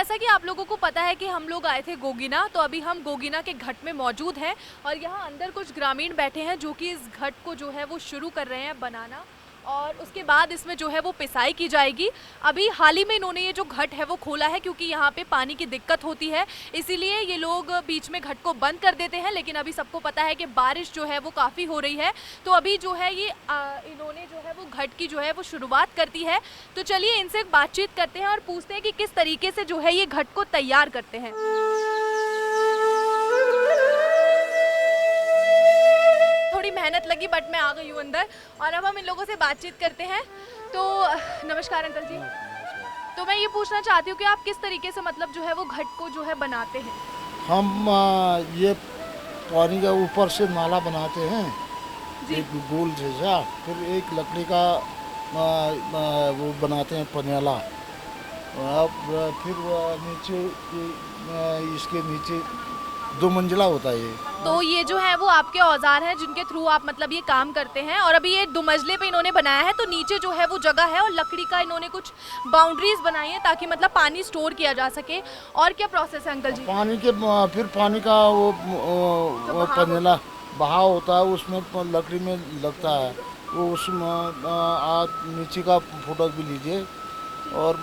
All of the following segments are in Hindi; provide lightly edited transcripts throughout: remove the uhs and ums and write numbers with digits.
जैसा कि आप लोगों को पता है कि हम लोग आए थे गोगिना, तो अभी हम गोगिना के घाट में मौजूद हैं और यहाँ अंदर कुछ ग्रामीण बैठे हैं जो कि इस घाट को जो है वो शुरू कर रहे हैं बनाना और उसके बाद इसमें जो है वो पिसाई की जाएगी। अभी हाल ही में इन्होंने ये जो घाट है वो खोला है क्योंकि यहाँ पे पानी की दिक्कत होती है, इसीलिए ये लोग बीच में घाट को बंद कर देते हैं। लेकिन अभी सबको पता है कि बारिश जो है वो काफ़ी हो रही है, तो अभी जो है ये इन्होंने जो है वो घाट की जो है वो शुरुआत कर दी है। तो चलिए इनसे बातचीत करते हैं और पूछते हैं कि किस तरीके से जो है ये घाट को तैयार करते हैं। थोड़ी मेहनत लगी बट मैं आ गई हूँ अंदर और अब हम इन लोगों से बातचीत करते हैं। तो नमस्कार अंकल जी। तो मैं ये पूछना चाहती हूँ कि आप किस तरीके से मतलब जो है वो घाट को जो है बनाते हैं? हम ये पानी के ऊपर से नाला बनाते हैं जी। एक गोल जैसा, फिर एक लकड़ी का वो बनाते हैं पनियाला। अब फिर वो नीचे इसके नीचे 2 मंजिला होता है ये। तो ये जो है वो आपके औजार हैं जिनके थ्रू आप मतलब ये काम करते हैं और अभी ये 2 मंजिले पे इन्होंने बनाया है, तो नीचे जो है वो जगह है और लकड़ी का इन्होंने कुछ बाउंड्रीज बनाई है ताकि मतलब पानी स्टोर किया जा सके। और क्या प्रोसेस है अंकल जी? पानी के फिर पानी का वो पनियाला बहाव होता है, उसमें लकड़ी में लगता है वो, उसमें आप नीचे का फोटो भी लीजिए और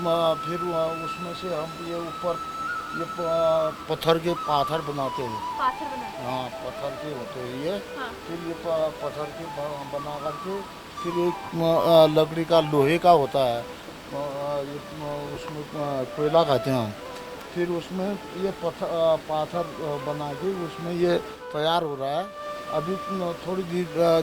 फिर उसमें से हम ये ऊपर ये पत्थर के पाथर बनाते हैं। पाथर बनाते हैं। हाँ, पत्थर के होते हैं ये। हाँ। फिर ये पत्थर के बना करके फिर एक लकड़ी का लोहे का होता है, ये उसमें कोयला कहते हैं हम। फिर उसमें ये पाथर बना के उसमें ये तैयार हो रहा है। अभी थोड़ी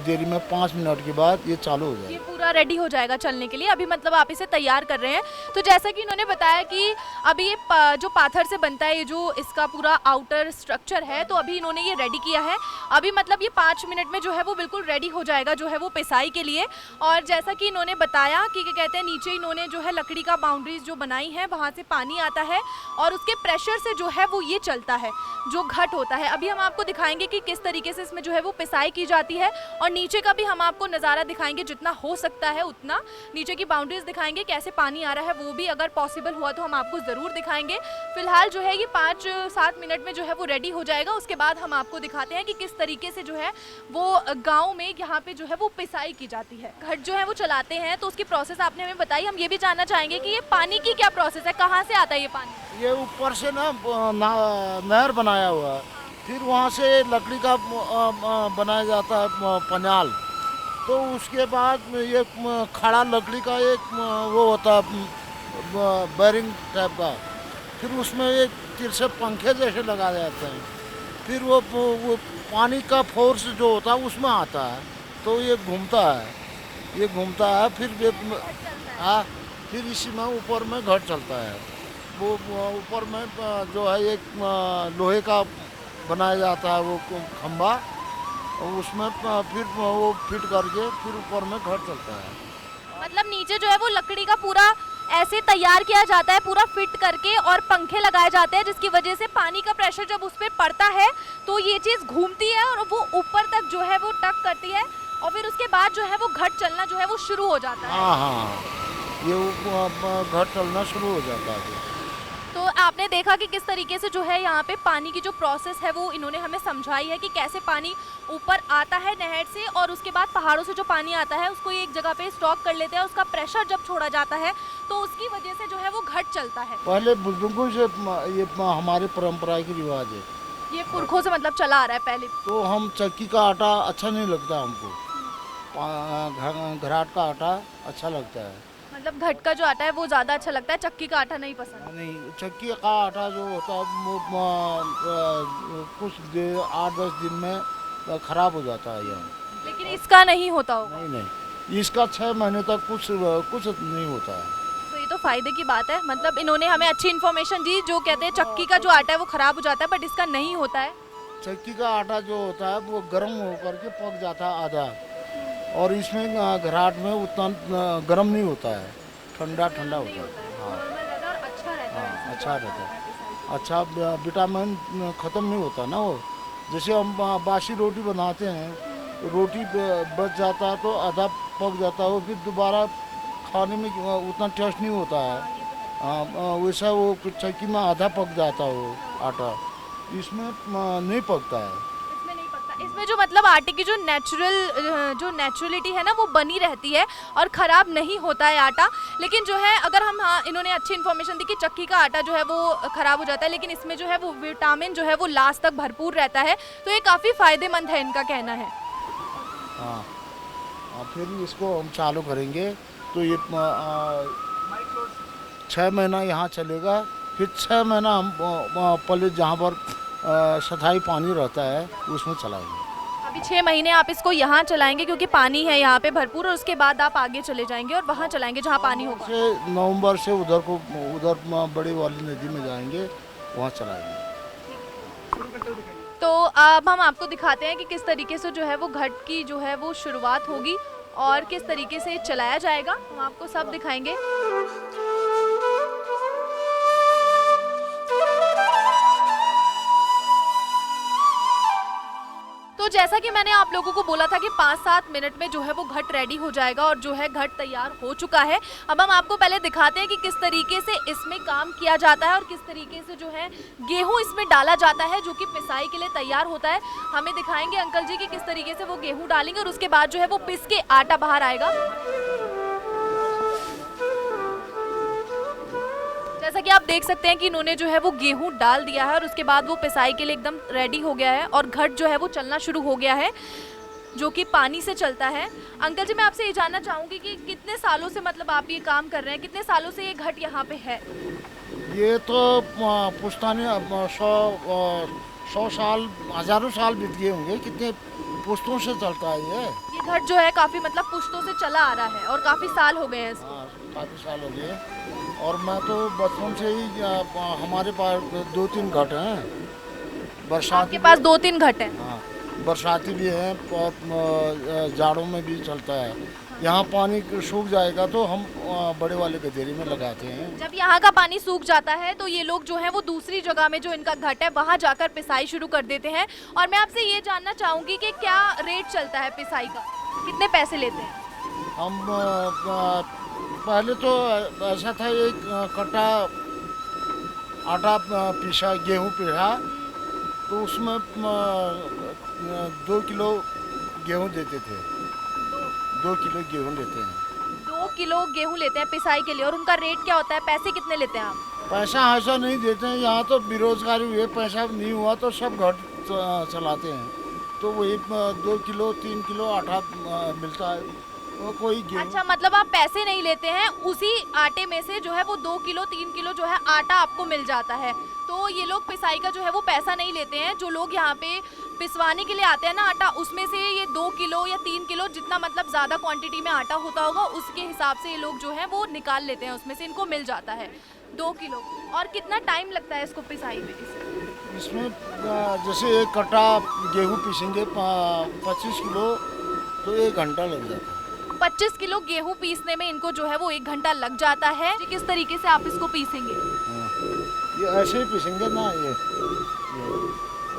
देरी में 5 मिनट के बाद ये चालू हो ये जाएगा। पूरा रेडी हो जाएगा चलने के लिए। अभी मतलब आप इसे तैयार कर रहे हैं। तो जैसा कि इन्होंने बताया कि अभी ये जो पाथर से बनता है, ये जो इसका पूरा आउटर स्ट्रक्चर है, तो अभी इन्होंने ये रेडी किया है। अभी मतलब ये 5 मिनट में जो है वो बिल्कुल रेडी हो जाएगा जो है वो पिसाई के लिए। और जैसा कि इन्होंने बताया कि क्या कहते हैं, नीचे इन्होंने जो है लकड़ी का बाउंड्रीज जो बनाई है, वहाँ से पानी आता है और उसके प्रेशर से जो है वो ये चलता है जो घट होता है। अभी हम आपको दिखाएंगे कि किस तरीके से इसमें जो है वो पिसाई की जाती है और नीचे का भी हम आपको नज़ारा दिखाएंगे जितना हो सकता है उतना। नीचे की बाउंड्रीज दिखाएंगे, कैसे पानी आ रहा है वो भी अगर पॉसिबल हुआ तो हम आपको ज़रूर दिखाएंगे। फिलहाल जो है ये 5-7 मिनट में जो है वो रेडी हो जाएगा। उसके बाद हम आपको दिखाते हैं कि किस तरीके से जो है वो गाँव में यहाँ पे जो है वो पिसाई की जाती है। घट जो है वो चलाते हैं तो उसकी प्रोसेस आपने हमें बताई। हम ये भी जानना चाहेंगे कि ये पानी की क्या प्रोसेस है, कहाँ से आता है ये पानी? ये ऊपर से ना नहर बनाया हुआ है, फिर वहाँ से लकड़ी का बनाया जाता है पनियाल। तो उसके बाद ये खड़ा लकड़ी का एक वो होता है बैरिंग टाइप का, फिर उसमें एक तिरछे पंखे जैसे लगाए जाते हैं। फिर वो पानी का फोर्स जो होता है उसमें आता है, तो ये घूमता है, ये घूमता है। फिर ये हाँ, फिर इसी में ऊपर में घर चलता है। वो ऊपर में जो है एक लोहे का बनाया जाता है वो खंभा, और उसमें फिर वो फिट करके फिर ऊपर में घर चलता है। मतलब नीचे जो है वो लकड़ी का पूरा ऐसे तैयार किया जाता है, पूरा फिट करके, और पंखे लगाए जाते हैं जिसकी वजह से पानी का प्रेशर जब उस पर पड़ता है तो ये चीज़ घूमती है और वो ऊपर तक जो है वो टक करती है और फिर उसके बाद जो है वो घट चलना जो है वो शुरू हो जाता है। हाँ हाँ, ये घर चलना शुरू हो जाता है। तो आपने देखा कि किस तरीके से जो है यहाँ पे पानी की जो प्रोसेस है वो इन्होंने हमें समझाई है कि कैसे पानी ऊपर आता है नहर से और उसके बाद पहाड़ों से जो पानी आता है उसको एक जगह पे स्टॉक कर लेते हैं। उसका प्रेशर जब छोड़ा जाता है तो उसकी वजह से जो है वो घट चलता है। पहले बुजुर्गों से ये हमारी परंपरा की रिवाज है, ये पुरखों से मतलब चला आ रहा है पहले। तो हम चक्की का आटा अच्छा नहीं लगता हमको, घराट का आटा अच्छा लगता है। मतलब घट का जो आटा है वो ज़्यादा अच्छा लगता है, चक्की का आटा नहीं पसंद? नहीं, चक्की का आटा जो होता है वो कुछ 8-10 दिन में खराब हो जाता है ये। लेकिन इसका नहीं होता होगा। नहीं नहीं, इसका 6 महीने तक कुछ नहीं होता है। तो ये तो फायदे की बात है। मतलब इन्होंने हमें अच्छी इन्फॉर्मेशन दी। जो कहते हैं चक्की का जो आटा है वो खराब हो जाता है बट इसका नहीं होता है। चक्की का आटा जो होता है वो गर्म होकर के पक जाता है आधा, और इसमें घराट में उतना गर्म नहीं होता है, ठंडा ठंडा होता है। हाँ अच्छा रहता है। हाँ, अच्छा रहता है। अच्छा, विटामिन ख़त्म नहीं होता ना वो। जैसे हम बासी रोटी बनाते हैं, रोटी बच जाता है तो आधा पक जाता है, वो फिर दोबारा खाने में उतना टेस्ट नहीं होता है। वैसा वो चक्की में आधा पक जाता है वो आटा, इसमें नहीं पकता है। इसमें नहीं पकता। इसमें जो मतलब आटे की जो नेचुरलिटी है ना वो बनी रहती है और ख़राब नहीं होता है आटा। लेकिन जो है अगर हम, हाँ इन्होंने अच्छी इन्फॉर्मेशन दी कि चक्की का आटा जो है वो ख़राब हो जाता है, लेकिन इसमें जो है वो विटामिन जो है वो लास्ट तक भरपूर रहता है, तो ये काफ़ी फ़ायदेमंद है, इनका कहना है। हाँ, फिर इसको हम चालू करेंगे तो ये 6 महीना यहाँ चलेगा, फिर 6 महीना हम पहले जहाँ पर सफाई पानी रहता है उसमें चलाएंगे। अभी 6 महीने आप इसको यहाँ चलाएंगे क्योंकि पानी है यहाँ पे भरपूर, और उसके बाद आप आगे चले जाएंगे और वहाँ चलाएंगे जहाँ पानी होगा। नवंबर से उधर बड़ी वाली नदी में जाएंगे, वहाँ चलाएंगे। तो अब हम आपको दिखाते हैं कि किस तरीके से जो है वो घट की जो है वो शुरुआत होगी और किस तरीके से चलाया जाएगा, हम आपको सब दिखाएंगे। तो जैसा कि मैंने आप लोगों को बोला था कि 5-7 मिनट में जो है वो घट रेडी हो जाएगा और जो है घट तैयार हो चुका है। अब हम आपको पहले दिखाते हैं कि किस तरीके से इसमें काम किया जाता है और किस तरीके से जो है गेहूं इसमें डाला जाता है जो कि पिसाई के लिए तैयार होता है। हमें दिखाएंगे अंकल जी कि किस तरीके से वो गेहूँ डालेंगे और उसके बाद जो है वो पिस के आटा बाहर आएगा। जैसा कि आप देख सकते हैं कि इन्होंने जो है वो गेहूं डाल दिया है और उसके बाद वो पिसाई के लिए एकदम रेडी हो गया है और घट जो है वो चलना शुरू हो गया है, जो कि पानी से चलता है। अंकल जी मैं आपसे ये जानना चाहूँगी कि कितने सालों से मतलब आप ये काम कर रहे हैं, कितने सालों से ये घट यहाँ पे है? ये तो पुश्तानी 100 साल, हजारों साल बीत गए होंगे, कितने पुश्तों से चलता है ये घट जो है काफ़ी मतलब पुश्तों से चला आ रहा है और काफ़ी साल हो गए हैं इसको। काफ़ी साल हो गए। और मैं तो बचपन से ही हमारे पास 2-3 घट हैं, बरसात आपके पास 2-3 घट हैं? हाँ, बरसाती भी है और जाड़ों में भी चलता है। यहाँ पानी सूख जाएगा तो हम बड़े वाले गधेरे में लगाते हैं। जब यहाँ का पानी सूख जाता है तो ये लोग जो है वो दूसरी जगह में जो इनका घट है वहाँ जाकर पिसाई शुरू कर देते हैं। और मैं आपसे ये जानना चाहूँगी कि क्या रेट चलता है पिसाई का, कितने पैसे लेते हैं? हम पहले तो ऐसा था, एक कट्टा आटा पीसा, गेहूँ पीसा, तो उसमें 2 किलो गेहूँ देते थे। 2 किलो गेहूँ लेते हैं। 2 किलो गेहूँ लेते हैं पिसाई के लिए, और उनका रेट क्या होता है, पैसे कितने लेते हैं आप? पैसा ऐसा नहीं देते हैं, यहाँ तो बेरोजगारी हुई, पैसा नहीं हुआ तो सब घर चलाते हैं, तो वही 2 किलो 3 किलो आटा मिलता है, वो कोई गेहूँ। अच्छा, मतलब आप पैसे नहीं लेते हैं, उसी आटे में से जो है वो 2 किलो 3 किलो जो है आटा आपको मिल जाता है। तो ये लोग पिसाई का जो है वो पैसा नहीं लेते हैं। जो लोग यहाँ पे पिसवाने के लिए आते हैं ना आटा, उसमें से ये 2 किलो या 3 किलो जितना मतलब ज़्यादा क्वांटिटी में आटा होता होगा उसके हिसाब से ये लोग जो है वो निकाल लेते हैं, उसमें से इनको मिल जाता है 2 किलो। और कितना टाइम लगता है इसको पिसाई में? इसमें जैसे एक कट्टा गेहूँ पीसेंगे 25 किलो तो 1 घंटा लग जाता है। 25 किलो गेहूँ पीसने में इनको जो है वो 1 घंटा लग जाता है। किस तरीके से आप इसको पीसेंगे? ये ऐसे ही पीसेंगे ना, ये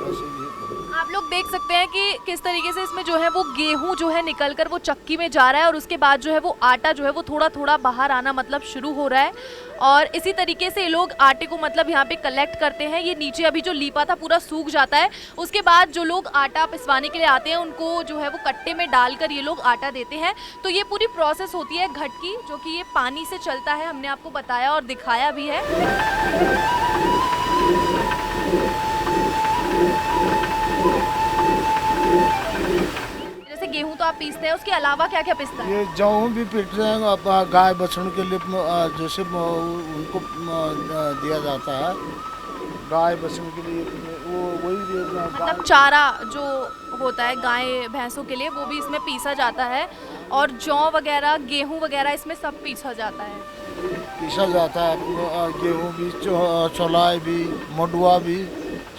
ऐसे ही। आप लोग देख सकते हैं कि किस तरीके से इसमें जो है वो गेहूं जो है निकलकर वो चक्की में जा रहा है और उसके बाद जो है वो आटा जो है वो थोड़ा थोड़ा बाहर आना मतलब शुरू हो रहा है। और इसी तरीके से ये लोग आटे को मतलब यहाँ पे कलेक्ट करते हैं। ये नीचे अभी जो लीपा था पूरा सूख जाता है, उसके बाद जो लोग आटा पिसवाने के लिए आते हैं उनको जो है वो कट्टे में डालकर ये लोग आटा देते हैं। तो ये पूरी प्रोसेस होती है घट की, जो कि ये पानी से चलता है, हमने आपको बताया और दिखाया भी है। जैसे गेहूं तो आप पीसते हैं, उसके अलावा क्या क्या पीसते हैं? ये जौ भी पीसते हैं, गाय बछड़ों के लिए जैसे उनको दिया जाता है, गाय बछड़ों के लिए वो वही मतलब चारा जो होता है गाय भैंसों के लिए वो भी इसमें पीसा जाता है, और जौ वगैरह गेहूं वगैरह इसमें सब पीसा जाता है। गेहूं भी, चौलाई भी, मंडुआ भी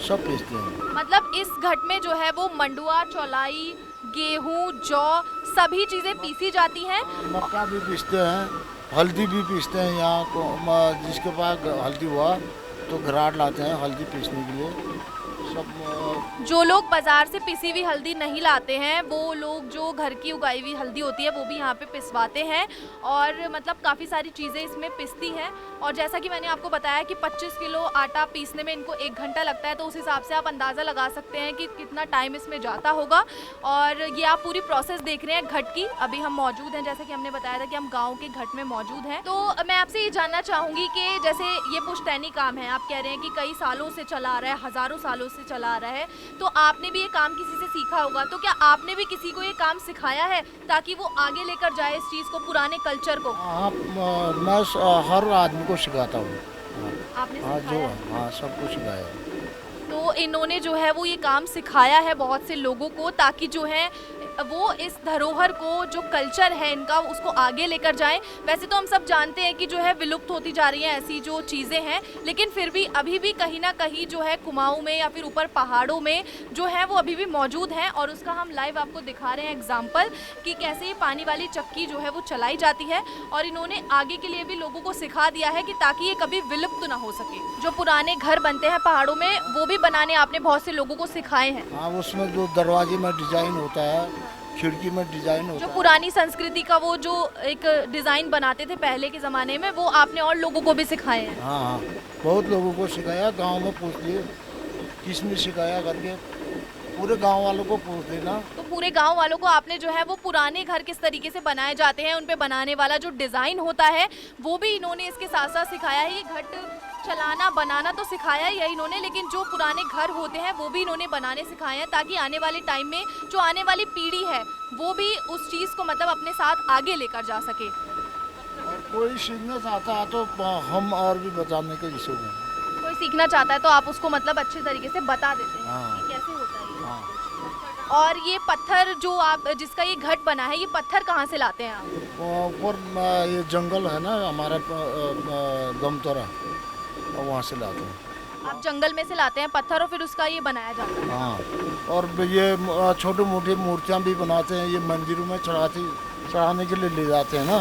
सब पीसते हैं। मतलब इस घट में जो है वो मंडुआ, चौलाई, गेहूं, जौ सभी चीजें पीसी जाती हैं। मक्का भी पीसते हैं, हल्दी भी पीसते हैं। यहाँ को जिसके पास हल्दी हुआ तो घराट लाते हैं हल्दी पीसने के लिए, सब जो लोग बाजार से पिसी हुई हल्दी नहीं लाते हैं, वो लोग जो घर की उगाई हुई हल्दी होती है वो भी यहाँ पे पिसवाते हैं और मतलब काफ़ी सारी चीज़ें इसमें पिसती हैं। और जैसा कि मैंने आपको बताया कि 25 किलो आटा पीसने में इनको 1 घंटा लगता है, तो उस हिसाब से आप अंदाज़ा लगा सकते हैं कि कितना टाइम इसमें जाता होगा। और ये आप पूरी प्रोसेस देख रहे हैं घट की। अभी हम मौजूद हैं, जैसा कि हमने बताया था कि हम गाँव के घट में मौजूद हैं। तो मैं आपसे ये जानना चाहूँगी कि जैसे ये पुश्तैनी काम है, आप कह रहे हैं कि कई सालों से चला आ रहा है, हज़ारों सालों से चला आ रहा है, तो आपने भी ये काम किसी से सीखा होगा, तो क्या आपने भी किसी को ये काम सिखाया है ताकि वो आगे लेकर जाए इस चीज़ को, पुराने कल्चर को? हाँ, मैं हर आदमी को सिखाता हूँ। आपने हाँ सिखाया? हाँ, सबको सिखाया है। तो इन्होंने जो है वो ये काम सिखाया है बहुत से लोगों को, ताकि जो है वो इस धरोहर को, जो कल्चर है इनका, उसको आगे लेकर जाएं। वैसे तो हम सब जानते हैं कि जो है विलुप्त होती जा रही हैं ऐसी जो चीज़ें हैं, लेकिन फिर भी अभी भी कहीं ना कहीं जो है कुमाऊं में या फिर ऊपर पहाड़ों में जो है वो अभी भी मौजूद हैं। और उसका हम लाइव आपको दिखा रहे हैं एग्जाम्पल कि कैसे ये पानी वाली चक्की जो है वो चलाई जाती है। और इन्होंने आगे के लिए भी लोगों को सिखा दिया है कि ताकि ये कभी विलुप्त ना हो सके। जो पुराने घर बनते हैं पहाड़ों में, वो भी बनाने आपने बहुत से लोगों को सिखाए हैं। हाँ, उसमें जो दरवाजे में डिजाइन होता है, खिड़की में डिजाइन होता जो है। पुरानी संस्कृति का वो जो एक डिजाइन बनाते थे पहले के जमाने में, वो आपने और लोगों को भी सिखाए हैं। हाँ हाँ, बहुत लोगों को सिखाया। गांव में पूछ लिए किसने सिखाया करके, पूरे गांव वालों को पूछ लेना। तो पूरे गांव वालों को आपने जो है वो पुराने घर किस तरीके से बनाए जाते हैं, उन पे बनाने वाला जो डिजाइन होता है वो भी इन्होंने इसके साथ साथ सिखाया है। ये घट चलाना बनाना तो सिखाया ही है इन्होंने, लेकिन जो पुराने घर होते हैं वो भी इन्होंने बनाने सिखाए हैं, ताकि आने वाले टाइम में जो आने वाली पीढ़ी है वो भी उस चीज़ को मतलब अपने साथ आगे लेकर जा सके। और कोई सीखना चाहता है तो हम और भी बताने के इच्छुक हैं। कोई सीखना चाहता है तो आप उसको मतलब अच्छे तरीके से बता देते हैं हाँ। कि कैसे होता है ये। हाँ। और ये पत्थर जो आप, जिसका ये घट बना है, ये पत्थर कहाँ से लाते हैं आप? ऊपर ये जंगल है ना हमारा दमतरा, वहाँ से लाते हैं। आप जंगल में से लाते हैं पत्थर और फिर उसका ये बनाया जाता है। हाँ, और ये छोटी मोटी मूर्तियाँ भी बनाते हैं, ये मंदिरों में चढ़ाने के लिए ले जाते हैं ना,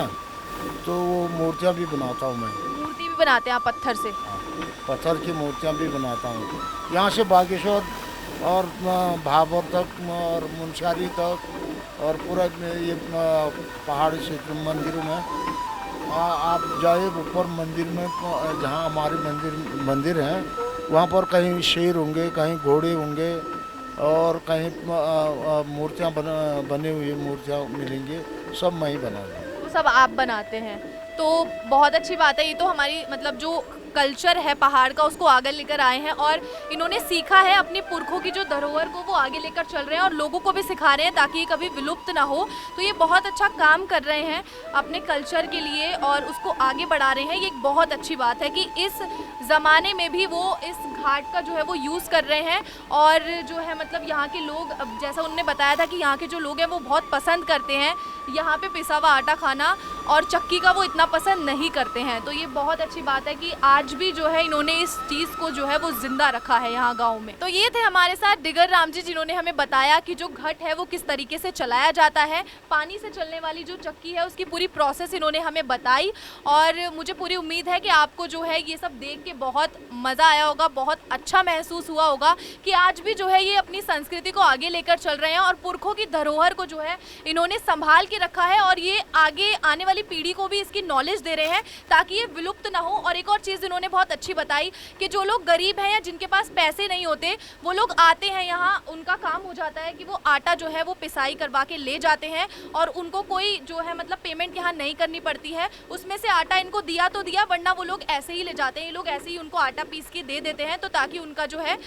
तो वो मूर्तियाँ भी बनाता हूँ मैं। मूर्ति भी बनाते हैं आप पत्थर से? हाँ, पत्थर की मूर्तियाँ भी बनाता हूँ। यहाँ से बागेश्वर और भाबर तक और मुंशियारी तक और पूरा ये पहाड़ी क्षेत्र मंदिरों में आप जाए ऊपर मंदिर में, जहाँ हमारे मंदिर हैं वहाँ पर कहीं शेर होंगे, कहीं घोड़े होंगे और कहीं मूर्तियाँ बनी हुई मूर्तियाँ मिलेंगी, सब मैं ही बनाऊँगा। वो सब आप बनाते हैं, तो बहुत अच्छी बात है। ये तो हमारी मतलब जो कल्चर है पहाड़ का, उसको आगे लेकर आए हैं और इन्होंने सीखा है अपने पुरखों की जो धरोहर को वो आगे लेकर चल रहे हैं और लोगों को भी सिखा रहे हैं ताकि ये कभी विलुप्त ना हो। तो ये बहुत अच्छा काम कर रहे हैं अपने कल्चर के लिए और उसको आगे बढ़ा रहे हैं। ये एक बहुत अच्छी बात है कि इस ज़माने में भी वो इस घाट का जो है वो यूज़ कर रहे हैं। और जो है मतलब यहाँ के लोग, जैसा उन्होंने बताया था कि यहाँ के जो लोग हैं वो बहुत पसंद करते हैं यहाँ पे पिसा हुआ आटा खाना, और चक्की का वो इतना पसंद नहीं करते हैं। तो ये बहुत अच्छी बात है कि आज भी जो है इन्होंने इस चीज़ को जो है वो जिंदा रखा है यहाँ गांव में। तो ये थे हमारे साथ डिगर राम जी, जिन्होंने हमें बताया कि जो घट है वो किस तरीके से चलाया जाता है। पानी से चलने वाली जो चक्की है उसकी पूरी प्रोसेस इन्होंने हमें बताई और मुझे पूरी उम्मीद है कि आपको जो है ये सब देख के बहुत मज़ा आया होगा, बहुत अच्छा महसूस हुआ होगा कि आज भी जो है ये अपनी संस्कृति को आगे लेकर चल रहे हैं और पुरखों की धरोहर को जो है इन्होंने संभाल के रखा है और ये आगे आने वाली पीढ़ी को भी इसकी नॉलेज दे रहे हैं ताकि ये विलुप्त ना हो। और एक और चीज़ इन्होंने बहुत अच्छी बताई कि जो लोग गरीब हैं या जिनके पास पैसे नहीं होते, वो लोग आते हैं यहाँ, उनका काम हो जाता है कि वो आटा जो है वो पिसाई करवा के ले जाते हैं और उनको कोई जो है मतलब पेमेंट यहाँ नहीं करनी पड़ती है। उसमें से आटा इनको दिया तो दिया, वरना वो लोग ऐसे ही ले जाते हैं। ये लोग ऐसे ही उनको आटा पीस के दे देते हैं, तो ताकि उनका जो है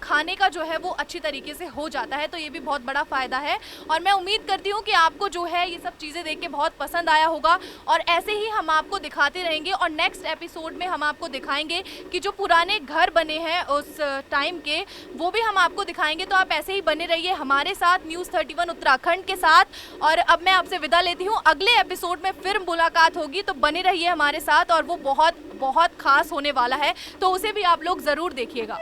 खाने का जो है वो अच्छी तरीके से हो जाता है। तो ये भी बहुत बड़ा फ़ायदा है और मैं उम्मीद करती हूँ कि आपको जो है ये सब चीज़ें देख के बहुत पसंद आया होगा और ऐसे ही हम आपको दिखाते रहेंगे। और नेक्स्ट एपिसोड में हम आपको दिखाएंगे कि जो पुराने घर बने हैं उस टाइम के, वो भी हम आपको दिखाएंगे। तो आप ऐसे ही बने रहिए हमारे साथ न्यूज़ 31 उत्तराखंड के साथ। और अब मैं आपसे विदा लेती हूँ, अगले एपिसोड में फिर मुलाकात होगी, तो बने रहिए हमारे साथ और वो बहुत बहुत खास होने वाला है, तो उसे भी आप लोग ज़रूर देखिएगा।